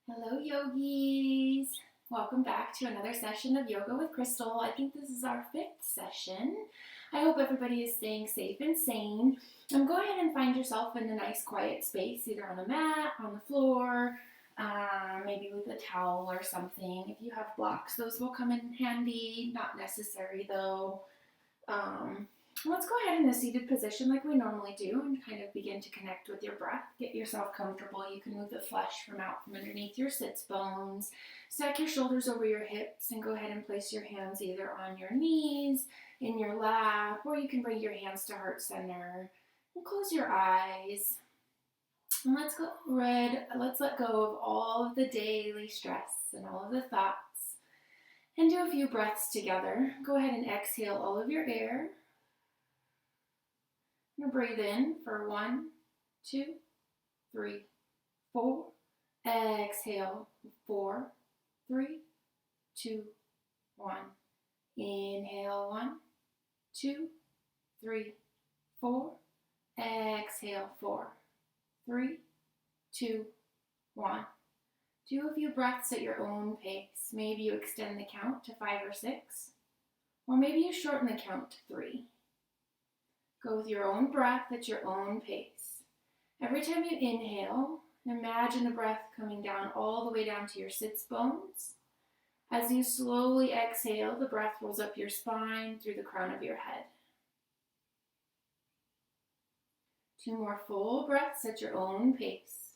Hello, yogis. Welcome back to another session of Yoga with Crystal. I think this is our fifth session. I hope everybody is staying safe and sane. Go ahead and find yourself in a nice quiet space, either on a mat, on the floor, maybe with a towel or something. If you have blocks, those will come in handy. Not necessary though. Let's go ahead in a seated position like we normally do and kind of begin to connect with your breath. Get yourself comfortable. You can move the flesh from underneath your sits bones. Stack your shoulders over your hips and go ahead and place your hands either on your knees, in your lap, or you can bring your hands to heart center and close your eyes. And let's let go of all of the daily stress and all of the thoughts and do a few breaths together. Go ahead and exhale all of your air. Now breathe in for 1, 2, 3, 4. Exhale, 4, 3, 2, 1. Inhale, 1, 2, 3, 4. Exhale, 4, 3, 2, 1. Do a few breaths at your own pace. Maybe you extend the count to 5 or 6, or maybe you shorten the count to 3. Go with your own breath at your own pace. Every time you inhale, imagine the breath coming down all the way down to your sits bones. As you slowly exhale, the breath rolls up your spine through the crown of your head. 2 more full breaths at your own pace.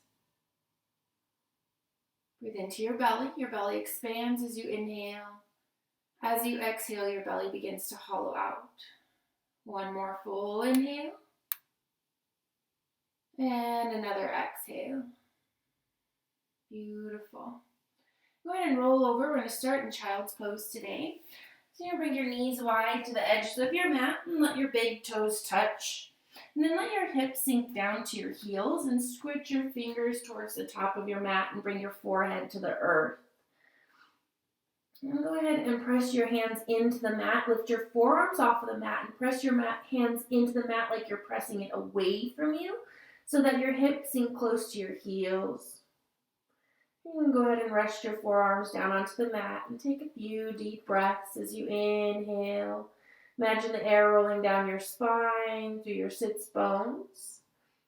Breathe into your belly. Your belly expands as you inhale. As you exhale, your belly begins to hollow out. 1 more full inhale. And another exhale. Beautiful. Go ahead and roll over. We're going to start in child's pose today. So you're going to bring your knees wide to the edges of your mat and let your big toes touch. And then let your hips sink down to your heels and squish your fingers towards the top of your mat and bring your forehead to the earth. And go ahead and press your hands into the mat. Lift your forearms off of the mat and press your hands into the mat like you're pressing it away from you so that your hips sink close to your heels. You can go ahead and rest your forearms down onto the mat and take a few deep breaths as you inhale. Imagine the air rolling down your spine through your sits bones.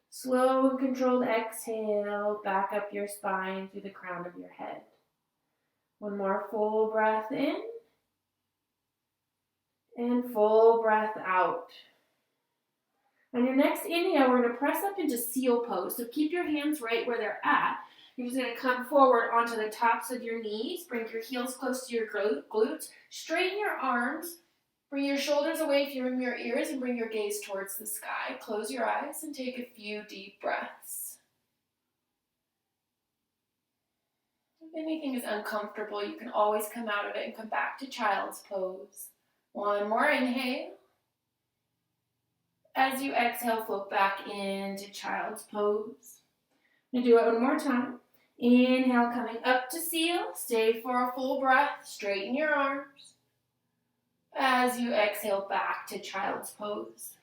Slow and controlled exhale, back up your spine through the crown of your head. 1 more full breath in and full breath out. On your next inhale, we're going to press up into seal pose. So keep your hands right where they're at. You're just going to come forward onto the tops of your knees. Bring your heels close to your glutes. Straighten your arms. Bring your shoulders away from your ears and bring your gaze towards the sky. Close your eyes and take a few deep breaths. If anything is uncomfortable, you can always come out of it and come back to child's pose. 1 more inhale. As you exhale, float back into child's pose. I'm going to do it 1 more time. Inhale, coming up to seal. Stay for a full breath. Straighten your arms. As you exhale, back to child's pose.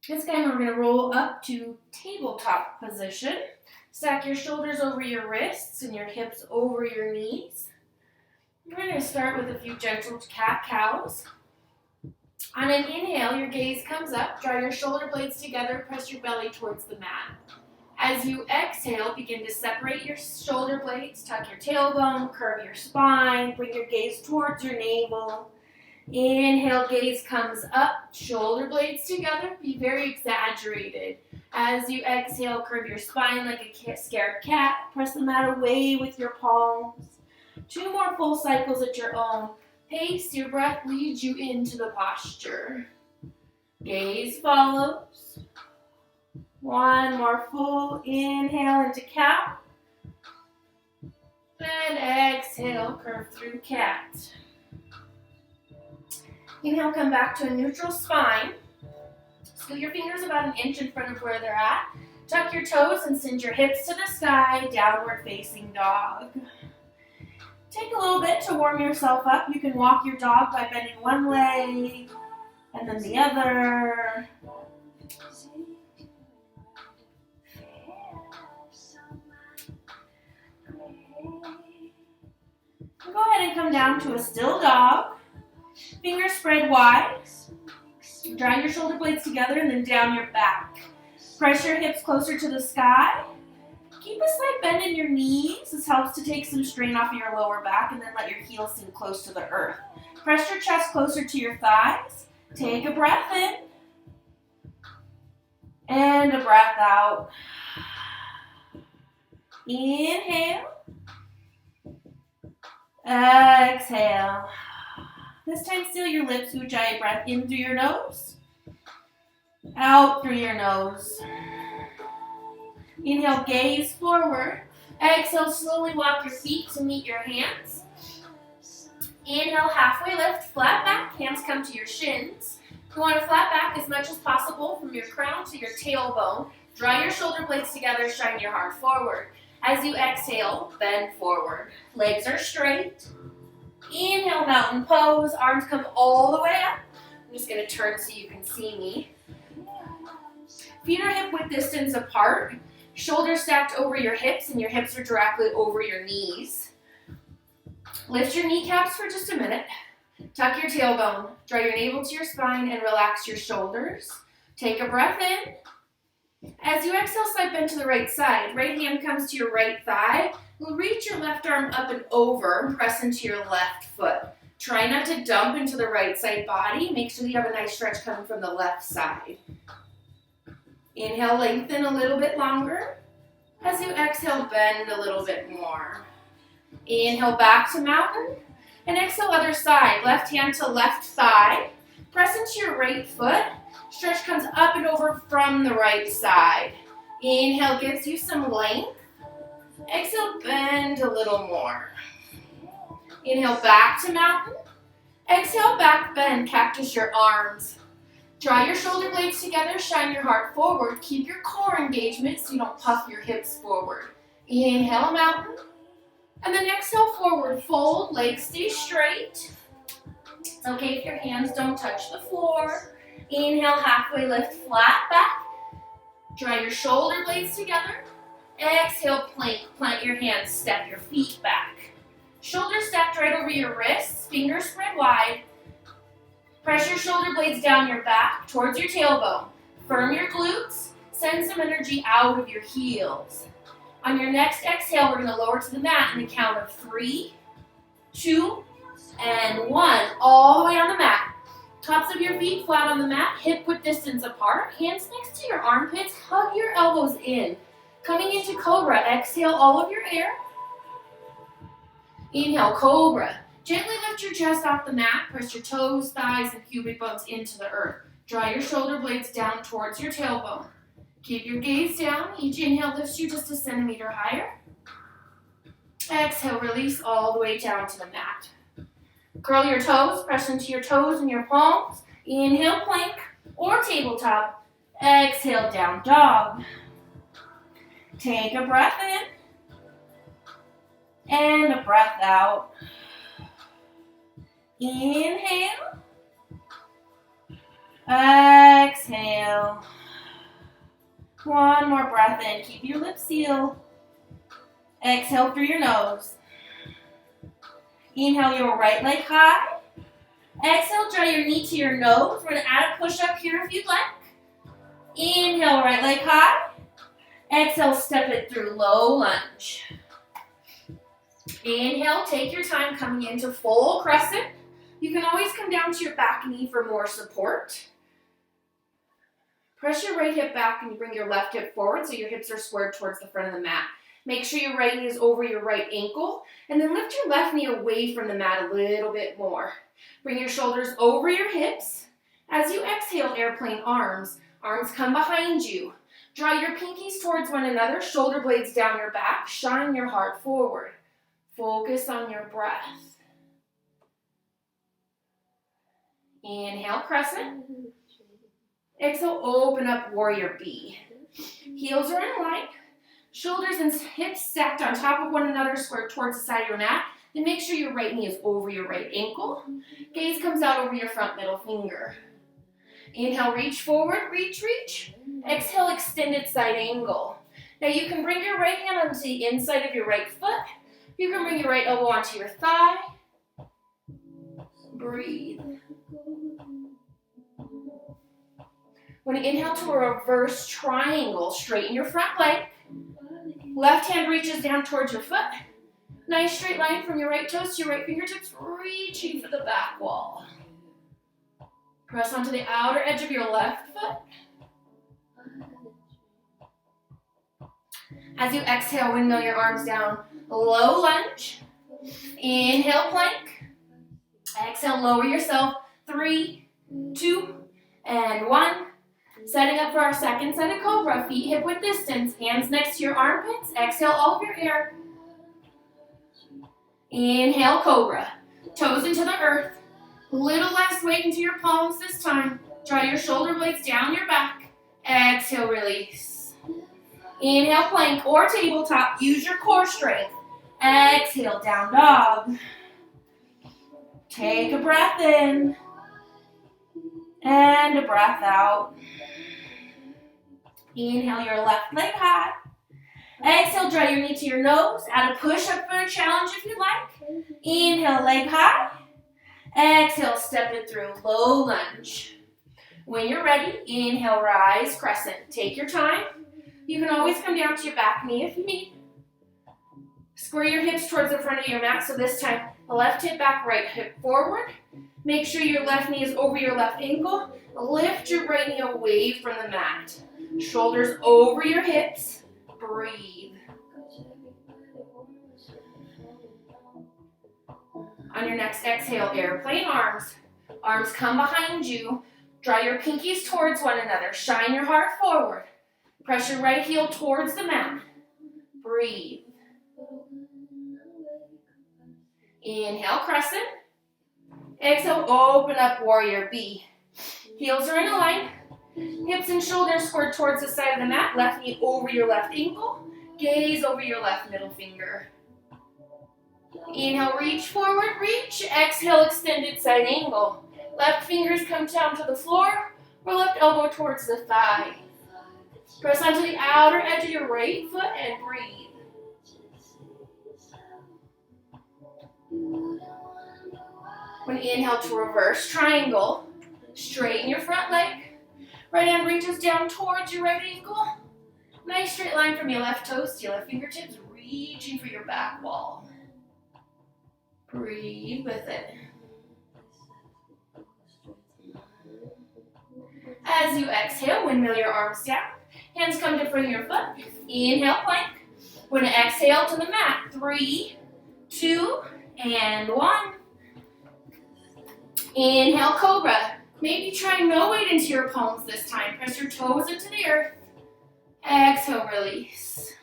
This time we're going to roll up to tabletop position. Stack your shoulders over your wrists and your hips over your knees. We're going to start with a few gentle cat-cows. On an inhale, your gaze comes up. Draw your shoulder blades together. Press your belly towards the mat. As you exhale, begin to separate your shoulder blades. Tuck your tailbone, curve your spine. Bring your gaze towards your navel. Inhale, gaze comes up. Shoulder blades together. Be very exaggerated. As you exhale, curve your spine like a scared cat. Press the mat away with your palms. 2 more full cycles at your own pace. Your breath leads you into the posture. Gaze follows. 1 more full inhale into cow. And exhale, curve through cat. Inhale, come back to a neutral spine. Scoot your fingers about 1 inch in front of where they're at. Tuck your toes and send your hips to the sky, downward facing dog. Take a little bit to warm yourself up. You can walk your dog by bending 1 leg and then the other. Go ahead and come down to a still dog. Fingers spread wide. Draw your shoulder blades together and then down your back. Press your hips closer to the sky. Keep a slight bend in your knees. This helps to take some strain off of your lower back, and then let your heels sink close to the earth. Press your chest closer to your thighs. Take a breath in. And a breath out. Inhale. Exhale. This time seal your lips, Ujjayi breath in through your nose. Out through your nose. Inhale, gaze forward. Exhale, slowly walk your feet to meet your hands. Inhale, halfway lift, flat back. Hands come to your shins. You want to flat back as much as possible from your crown to your tailbone. Draw your shoulder blades together, shine your heart forward. As you exhale, bend forward. Legs are straight. Inhale, mountain pose. Arms come all the way up. I'm just going to turn so you can see me. Feet are hip width distance apart. Shoulders stacked over your hips, and your hips are directly over your knees. Lift your kneecaps for just a minute. Tuck your tailbone. Draw your navel to your spine and relax your shoulders. Take a breath in. As you exhale, slight bend to the right side. Right hand comes to your right thigh. Reach your left arm up and over and press into your left foot. Try not to dump into the right side body. Make sure that you have a nice stretch coming from the left side. Inhale, lengthen a little bit longer. As you exhale, bend a little bit more. Inhale, back to mountain. And exhale, other side. Left hand to left thigh. Press into your right foot. Stretch comes up and over from the right side. Inhale, gives you some length. Exhale, bend a little more. Inhale, back to mountain. Exhale, back bend, cactus your arms. Draw your shoulder blades together, shine your heart forward. Keep your core engagement so you don't puff your hips forward. Inhale, mountain. And then exhale, forward fold. Legs stay straight. It's okay if your hands don't touch the floor. Inhale, halfway lift, flat back. Draw your shoulder blades together. Exhale, plank. Plant your hands, step your feet back. Shoulders stacked right over your wrists. Fingers spread wide. Press your shoulder blades down your back towards your tailbone. Firm your glutes. Send some energy out of your heels. On your next exhale, we're going to lower to the mat in the count of 3, 2, and 1. All the way on the mat. Tops of your feet flat on the mat, hip width distance apart. Hands next to your armpits. Hug your elbows in. Coming into Cobra, exhale all of your air. Inhale, Cobra. Gently lift your chest off the mat. Press your toes, thighs, and pubic bones into the earth. Draw your shoulder blades down towards your tailbone. Keep your gaze down. Each inhale lifts you just a centimeter higher. Exhale, release all the way down to the mat. Curl your toes. Press into your toes and your palms. Inhale, plank or tabletop. Exhale, down dog. Take a breath in. And a breath out. Inhale. Exhale. One more breath in. Keep your lips sealed. Exhale through your nose. Inhale your right leg high. Exhale, draw your knee to your nose. We're going to add a push-up here if you'd like. Inhale, right leg high. Exhale, step it through, low lunge. Inhale, take your time coming into full crescent. You can always come down to your back knee for more support. Press your right hip back and you bring your left hip forward so your hips are squared towards the front of the mat. Make sure your right knee is over your right ankle, and then lift your left knee away from the mat a little bit more. Bring your shoulders over your hips. As you exhale, airplane arms. Arms come behind you. Draw your pinkies towards one another, shoulder blades down your back. Shine your heart forward. Focus on your breath. Inhale, crescent. Exhale, open up, warrior B. Heels are in line. Shoulders and hips stacked on top of one another, squared towards the side of your mat. Then make sure your right knee is over your right ankle. Gaze comes out over your front middle finger. Inhale, reach forward, reach, reach. Exhale, extended side angle. Now you can bring your right hand onto the inside of your right foot. You can bring your right elbow onto your thigh. Breathe. When you inhale to a reverse triangle, straighten your front leg. Left hand reaches down towards your foot. Nice straight line from your right toes to your right fingertips, reaching for the back wall. Press onto the outer edge of your left foot. As you exhale, windmill your arms down. Low lunge. Inhale, plank. Exhale, lower yourself. 3, 2, and 1. Setting up for our second set of cobra. Feet hip width distance. Hands next to your armpits. Exhale all of your air. Inhale, cobra. Toes into the earth. Little less weight into your palms this time. Draw your shoulder blades down your back. Exhale, release. Inhale, plank or tabletop. Use your core strength. Exhale, down dog. Take a breath in. And a breath out. Inhale your left leg high. Exhale, draw your knee to your nose. Add a push up for a challenge if you like. Inhale, leg high. Exhale, step it through, low lunge. When you're ready, inhale, rise, crescent. Take your time. You can always come down to your back knee if you need. Square your hips towards the front of your mat. So this time, left hip back, right hip forward. Make sure your left knee is over your left ankle. Lift your right knee away from the mat. Shoulders over your hips. Breathe. On your next exhale, airplane arms. Arms come behind you. Draw your pinkies towards one another. Shine your heart forward. Press your right heel towards the mat. Breathe. Inhale, crescent. Exhale, open up, warrior B. Heels are in a line. Hips and shoulders squared towards the side of the mat. Left knee over your left ankle. Gaze over your left middle finger. Inhale, reach forward, reach. Exhale, extended side angle. Left fingers come down to the floor or left elbow towards the thigh. Press onto the outer edge of your right foot and breathe. When you inhale to reverse triangle, straighten your front leg. Right hand reaches down towards your right ankle. Nice straight line from your left toes to your left fingertips, reaching for your back wall. Breathe with it. As you exhale, windmill your arms down. Hands come to front of your foot. Inhale, plank. We're going to exhale to the mat. 3, 2, and 1. Inhale, cobra. Maybe try no weight into your palms this time. Press your toes into the earth. Exhale, release.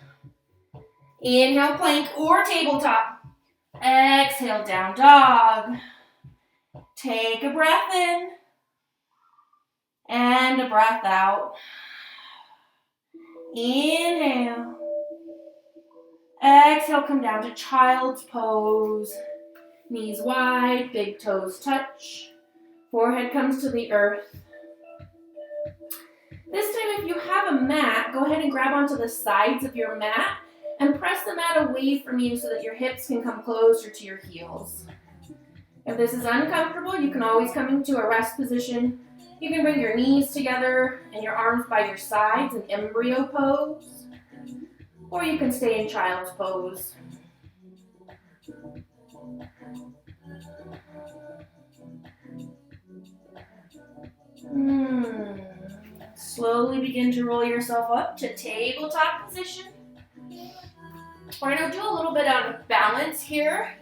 Inhale, plank or tabletop. Exhale, down dog. Take a breath in. And a breath out. Inhale. Exhale, come down to child's pose. Knees wide, big toes touch. Forehead comes to the earth. This time, if you have a mat, go ahead and grab onto the sides of your mat and press the mat away from you so that your hips can come closer to your heels. If this is uncomfortable, you can always come into a rest position. You can bring your knees together and your arms by your sides in embryo pose, or you can stay in child's pose. Slowly begin to roll yourself up to tabletop position. We're going to do a little bit of balance here.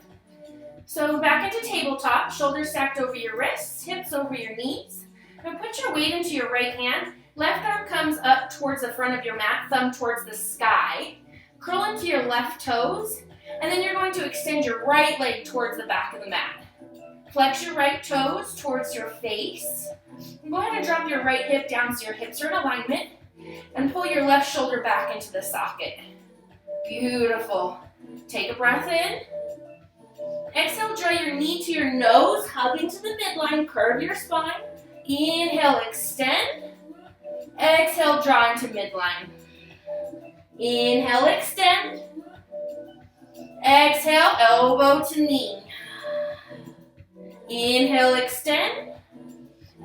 So back into tabletop, shoulders stacked over your wrists, hips over your knees. Now put your weight into your right hand. Left arm comes up towards the front of your mat, thumb towards the sky. Curl into your left toes, and then you're going to extend your right leg towards the back of the mat. Flex your right toes towards your face. Go ahead and drop your right hip down so your hips are in alignment, and pull your left shoulder back into the socket. Beautiful. Take a breath in. Exhale, draw your knee to your nose, hug into the midline, curve your spine. Inhale, extend. Exhale, draw into midline. Inhale, extend. Exhale, elbow to knee. Inhale, extend.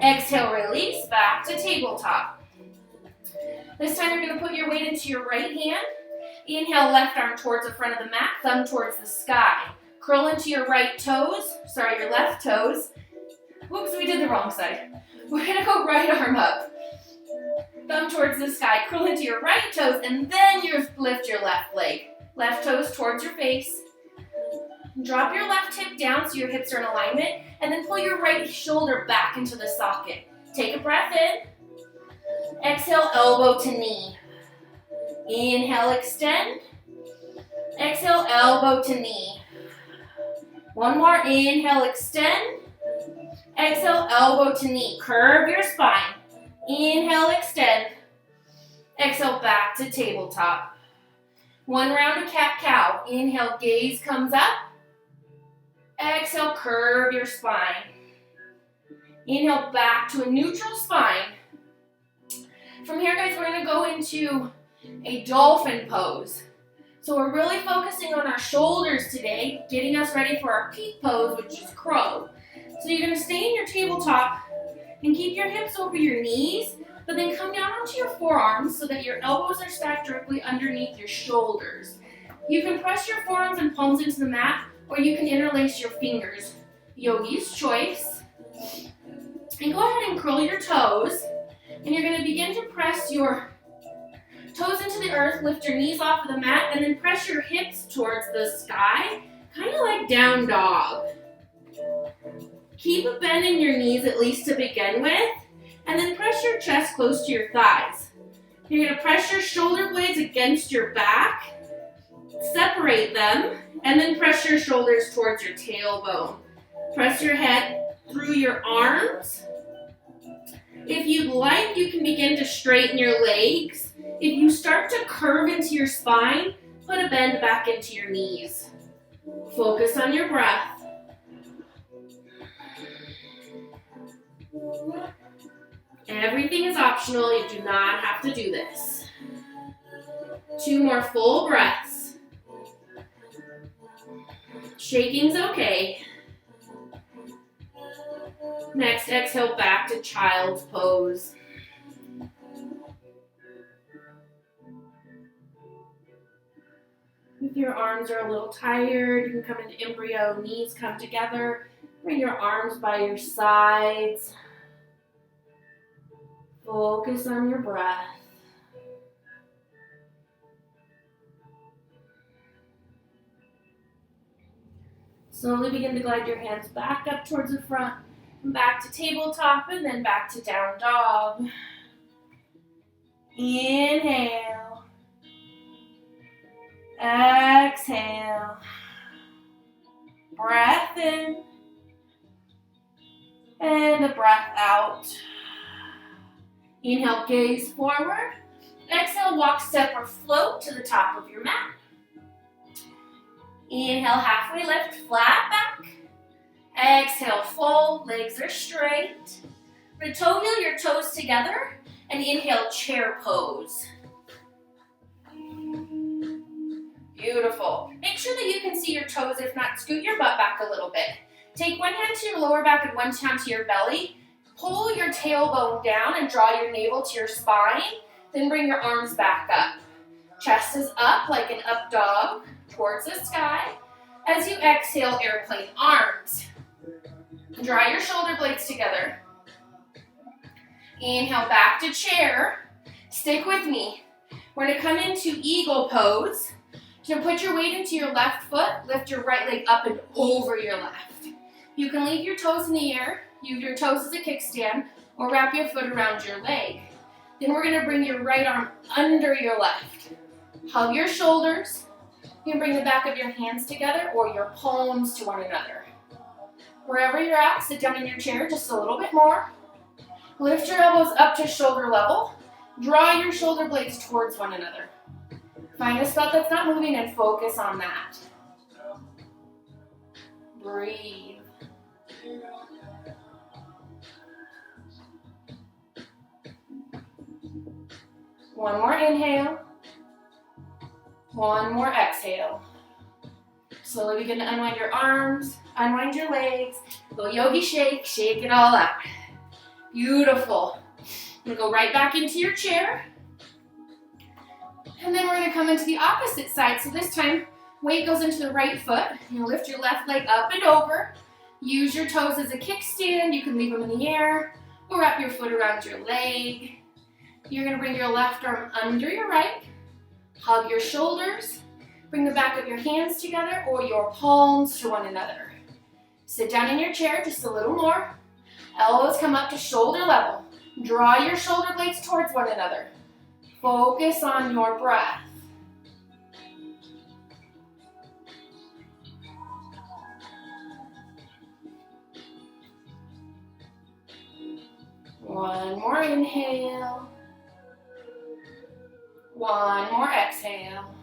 Exhale, release, back to tabletop. This time you're going to put your weight into your right hand. Inhale, left arm towards the front of the mat, thumb towards the sky. Curl into your left toes. Whoops, we did the wrong side. We're going to go right arm up. Thumb towards the sky, curl into your right toes, and then you lift your left leg. Left toes towards your face. Drop your left hip down so your hips are in alignment, and then pull your right shoulder back into the socket. Take a breath in. Exhale, elbow to knee. Inhale, extend. Exhale, elbow to knee. One more, inhale, extend. Exhale, elbow to knee. Curve your spine. Inhale, extend. Exhale, back to tabletop. One round of cat-cow. Inhale, gaze comes up. Exhale, curve your spine. Inhale, back to a neutral spine. From here, guys, we're going to go into a dolphin pose. So we're really focusing on our shoulders today, getting us ready for our peak pose, which is crow. So you're going to stay in your tabletop and keep your hips over your knees, but then come down onto your forearms so that your elbows are stacked directly underneath your shoulders. You can press your forearms and palms into the mat, or you can interlace your fingers. Yogi's choice. And go ahead and curl your toes. And you're going to begin to press your toes into the earth, lift your knees off of the mat, and then press your hips towards the sky, kind of like down dog. Keep a bend in your knees at least to begin with, and then press your chest close to your thighs. You're going to press your shoulder blades against your back, separate them, and then press your shoulders towards your tailbone. Press your head through your arms. If you'd like, you can begin to straighten your legs. If you start to curve into your spine, put a bend back into your knees. Focus on your breath. Everything is optional. You do not have to do this. 2 more full breaths. Shaking's okay. Next, exhale back to child's pose. If your arms are a little tired, you can come into embryo, knees come together. Bring your arms by your sides. Focus on your breath. Slowly begin to glide your hands back up towards the front, back to tabletop, and then back to down dog. Inhale. Exhale. Breath in. And a breath out. Inhale, gaze forward. Exhale, walk, step, or float to the top of your mat. Inhale, halfway lift, flat back. Exhale, fold, legs are straight. Toe heel your toes together, and inhale, chair pose. Beautiful. Make sure that you can see your toes. If not, scoot your butt back a little bit. Take one hand to your lower back and one hand to your belly. Pull your tailbone down and draw your navel to your spine. Then bring your arms back up. Chest is up like an up dog towards the sky. As you exhale, airplane arms. Draw your shoulder blades together. Inhale, back to chair. Stick with me. We're going to come into eagle pose. So put your weight into your left foot. Lift your right leg up and over your left. You can leave your toes in the air. Use your toes as a kickstand, or wrap your foot around your leg. Then we're going to bring your right arm under your left. Hug your shoulders. You can bring the back of your hands together or your palms to one another. Wherever you're at, sit down in your chair just a little bit more. Lift your elbows up to shoulder level. Draw your shoulder blades towards one another. Find a spot that's not moving and focus on that. Breathe. One more inhale. One more exhale. Slowly begin to unwind your arms, unwind your legs. Go yogi shake, shake it all out. Beautiful. You're gonna go right back into your chair. And then we're gonna come into the opposite side. So this time, weight goes into the right foot. You lift your left leg up and over. Use your toes as a kickstand. You can leave them in the air or wrap your foot around your leg. You're gonna bring your left arm under your right. Hug your shoulders. Bring the back of your hands together or your palms to one another. Sit down in your chair just a little more. Elbows come up to shoulder level. Draw your shoulder blades towards one another. Focus on your breath. One more inhale. One more exhale.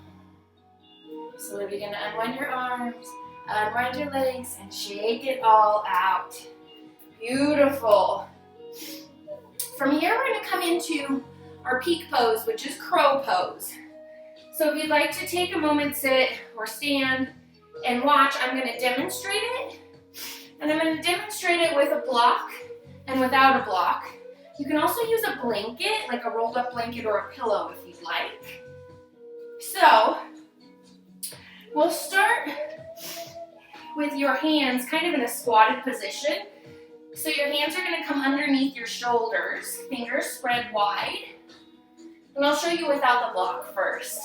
So we begin to unwind your arms, unwind your legs, and shake it all out. Beautiful. From here, we're going to come into our peak pose, which is crow pose. So if you'd like to take a moment, sit or stand and watch, I'm going to demonstrate it. And I'm going to demonstrate it with a block and without a block. You can also use a blanket, like a rolled up blanket or a pillow if you'd like. So we'll start with your hands kind of in a squatted position. So your hands are going to come underneath your shoulders, fingers spread wide. And I'll show you without the block first.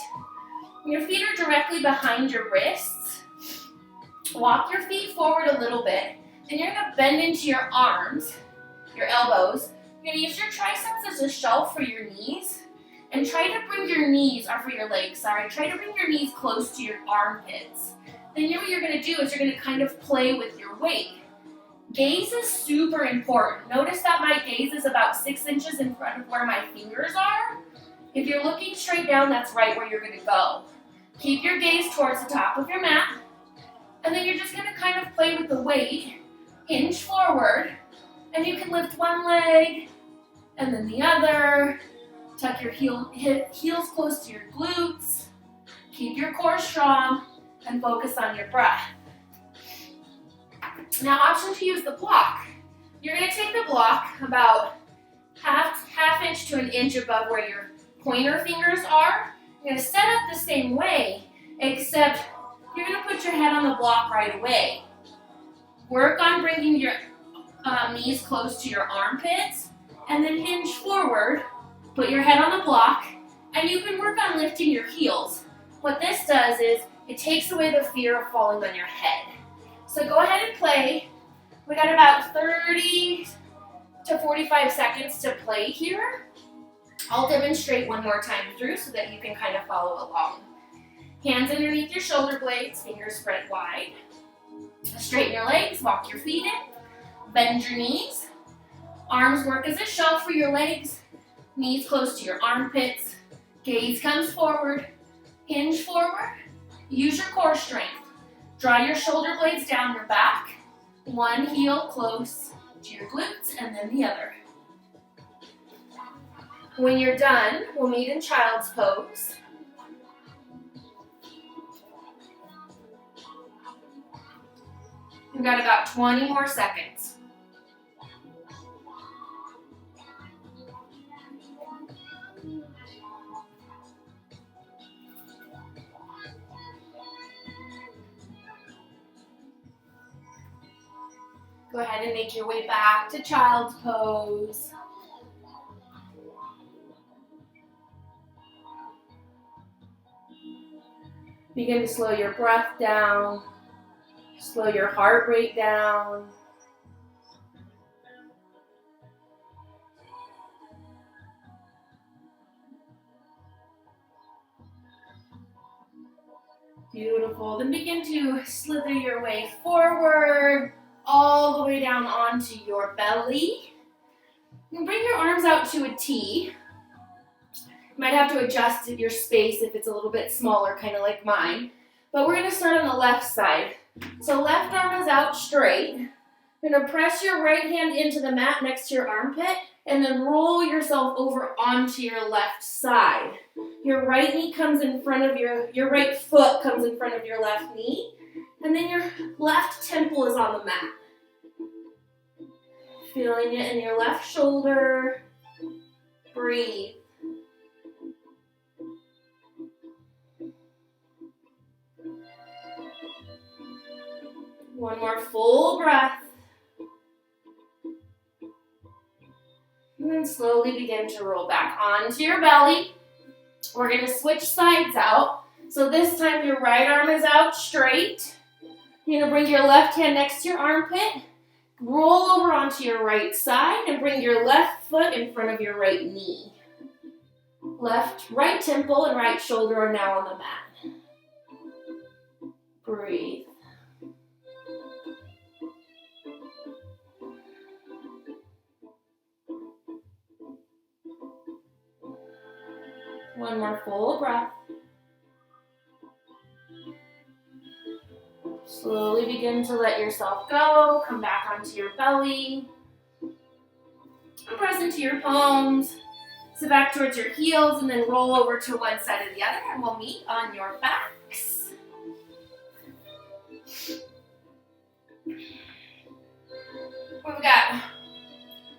Your feet are directly behind your wrists. Walk your feet forward a little bit. And you're going to bend into your arms, your elbows. You're going to use your triceps as a shelf for your knees. And try to bring your knees, or for your legs, sorry. Try to bring your knees close to your armpits. Then what you're going to do is you're going to kind of play with your weight. Gaze is super important. Notice that my gaze is about 6 inches in front of where my fingers are. If you're looking straight down, that's right where you're going to go. Keep your gaze towards the top of your mat. And then you're just going to kind of play with the weight. Hinge forward. And you can lift one leg and then the other. Tuck your heels close to your glutes. Keep your core strong and focus on your breath. Now, option to use the block. You're going to take the block about half inch to an inch above where your pointer fingers are. You're going to set up the same way, except you're going to put your head on the block right away. Work on bringing your knees close to your armpits, and then hinge forward. Put your head on the block, and you can work on lifting your heels. What this does is it takes away the fear of falling on your head. So go ahead and play. We got about 30 to 45 seconds to play here. I'll demonstrate one more time through so that you can kind of follow along. Hands underneath your shoulder blades, fingers spread wide. Straighten your legs, walk your feet in. Bend your knees. Arms work as a shelf for your legs. Knees close to your armpits. Gaze comes forward. Hinge forward. Use your core strength. Draw your shoulder blades down your back. One heel close to your glutes and then the other. When you're done, we'll meet in child's pose. We've got about 20 more seconds. Go ahead and make your way back to child's pose. Begin to slow your breath down. Slow your heart rate down. Beautiful. Then begin to slither your way forward, all the way down onto your belly. And bring your arms out to a T. You might have to adjust your space if it's a little bit smaller, kind of like mine. But we're going to start on the left side. So left arm is out straight. You're going to press your right hand into the mat next to your armpit and then roll yourself over onto your left side. Your right knee comes in front of your right foot comes in front of your left knee. And then your left temple is on the mat. Feeling it in your left shoulder. Breathe. One more full breath. And then slowly begin to roll back onto your belly. We're going to switch sides out. So this time your right arm is out straight. You're going to bring your left hand next to your armpit. Roll over onto your right side and bring your left foot in front of your right knee. Right temple and right shoulder are now on the mat. Breathe. One more full breath. Slowly begin to let yourself go. Come back onto your belly. And press into your palms. Sit back towards your heels and then roll over to one side or the other and we'll meet on your backs. We've got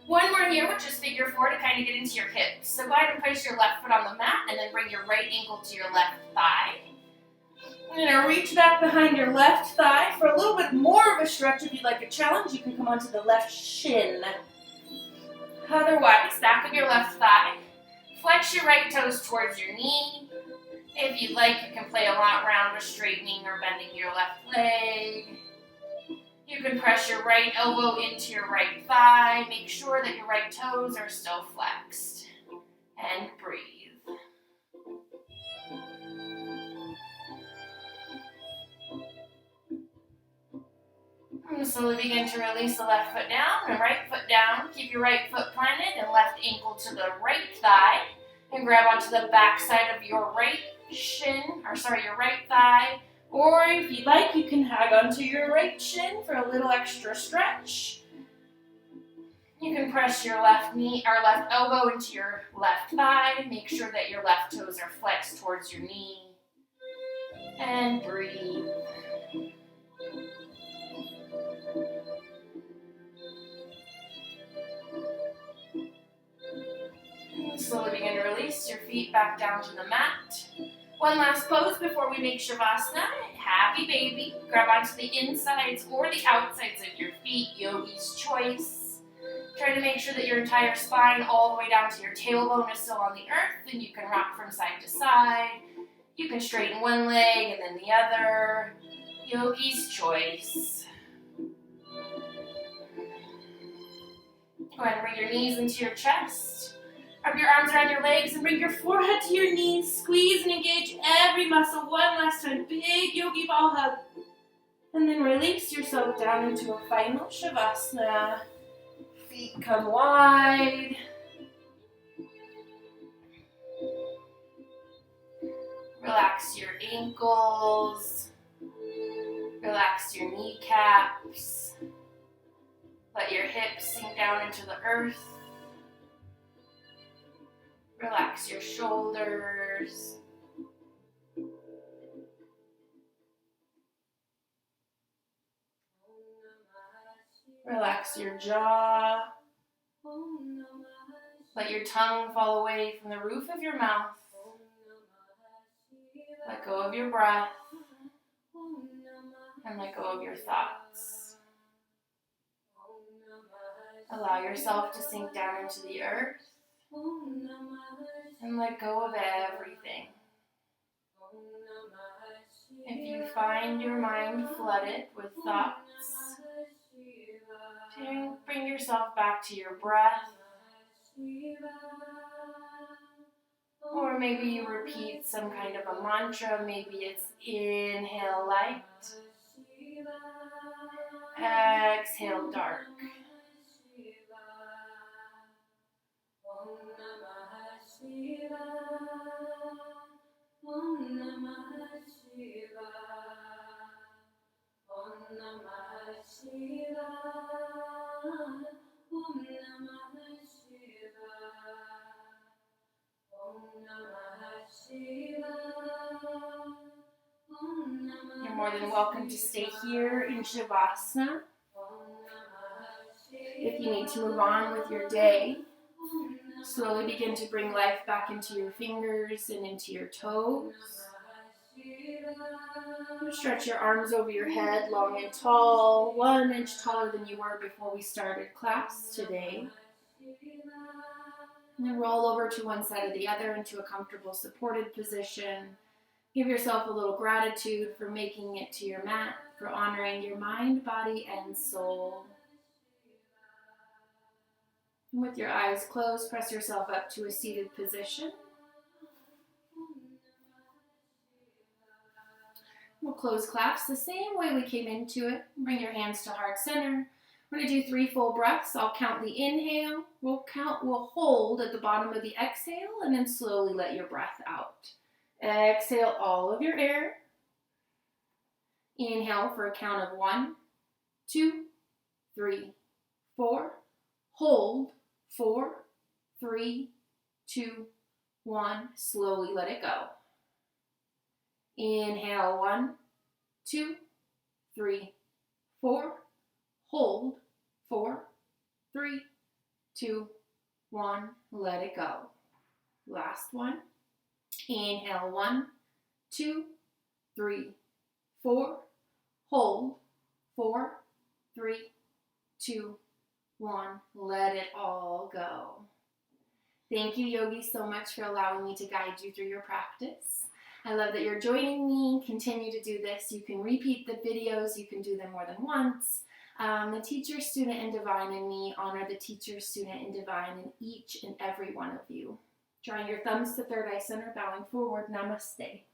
one more here, which is figure 4 to kind of get into your hips. So go ahead and place your left foot on the mat and then bring your right ankle to your left thigh. You're going to reach back behind your left thigh for a little bit more of a stretch. If you'd like a challenge, you can come onto the left shin. Otherwise, back of your left thigh. Flex your right toes towards your knee. If you'd like, you can play a lot around with straightening or bending your left leg. You can press your right elbow into your right thigh. Make sure that your right toes are still flexed. And breathe. And slowly begin to release the left foot down and right foot down. Keep your right foot planted and left ankle to the right thigh. And grab onto the back side of your right your right thigh. Or if you'd like, you can hang onto your right shin for a little extra stretch. You can press your left elbow into your left thigh. Make sure that your left toes are flexed towards your knee. And breathe. Slowly begin to release your feet back down to the mat. One last pose before we make Shavasana. Happy baby. Grab onto the insides or the outsides of your feet. Yogi's choice. Try to make sure that your entire spine all the way down to your tailbone is still on the earth, and you can rock from side to side. You can straighten one leg and then the other. Yogi's choice. Go ahead and bring your knees into your chest. Wrap your arms around your legs and bring your forehead to your knees. Squeeze and engage every muscle one last time. Big yogi ball hug. And then release yourself down into a final Shavasana. Feet come wide. Relax your ankles. Relax your kneecaps. Let your hips sink down into the earth. Relax your shoulders. Relax your jaw. Let your tongue fall away from the roof of your mouth. Let go of your breath. And let go of your thoughts. Allow yourself to sink down into the earth. And let go of everything. If you find your mind flooded with thoughts, bring yourself back to your breath. Or maybe you repeat some kind of a mantra. Maybe it's inhale light, exhale dark. You're more than welcome to stay here in Shavasana. If you need to move on with your day, slowly begin to bring life back into your fingers and into your toes. Stretch your arms over your head, long and tall, 1 inch taller than you were before we started class today. And then roll over to one side or the other into a comfortable supported position. Give yourself a little gratitude for making it to your mat, for honoring your mind, body, and soul. And with your eyes closed, press yourself up to a seated position. We'll close class the same way we came into it. Bring your hands to heart center. We're going to do 3 full breaths. I'll count the inhale. We'll hold at the bottom of the exhale, and then slowly let your breath out. Exhale all of your air. Inhale for a count of 1, 2, 3, 4. Hold 4, 3, 2, 1. Slowly let it go. Inhale 1, 2, 3, 4. Hold 4, 3, 2, 1. Let it go. Last one. Inhale 1, 2, 3, 4. Hold 4, 3, 2, 1. Let it all go. Thank you, Yogi, so much for allowing me to guide you through your practice. I love that you're joining me. Continue to do this. You can repeat the videos. You can do them more than once. The teacher, student, and divine in me honor the teacher, student, and divine in each and every one of you. Drawing your thumbs to third eye center, bowing forward. Namaste.